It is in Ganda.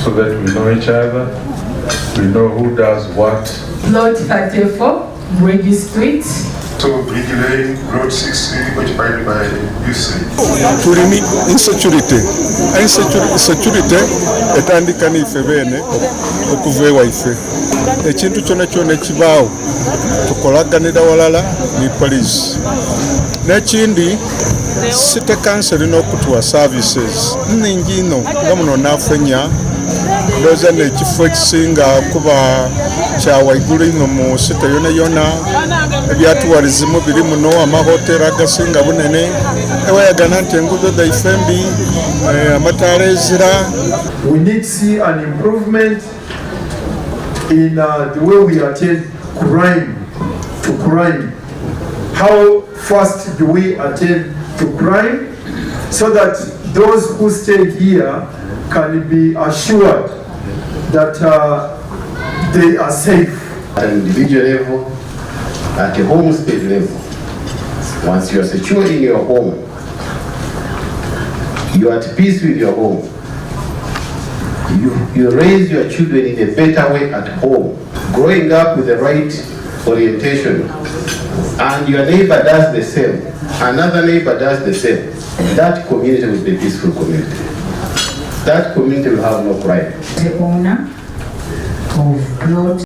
so that we know each other, we know who does what. Plot 34, Bridge Street. So Bridge Lane, Road 60, occupied by UC. Tulimi insecurity etandika niffe bene okuva ewaife. Ekintu kyonna kyonna ekibaawo tukolaganira walala ne poliisi. N'ekindi city council erina okutuwa services nningi ino nga muno Nalufenya ndowooza n'ekifo ekisinga kuba kya waigulu ino mu city yona yona ebyatuwalizimu biri muno amahoteri agasinga bunene ewayagana nti enguudo zaife mbi amataala ezira. We need to see an improvement in the way we attend crime to crime. How fast do we attend to crime so that those who stay here can be assured that they are safe. At an individual level, at a homestead level, once you are secured in your home, you are at peace with your home, you raise your children in a better way at home, growing up with the right orientation, and your neighbor does the same, another neighbor does the same, that community will be a peaceful community. That community will have no crime. The owner of plot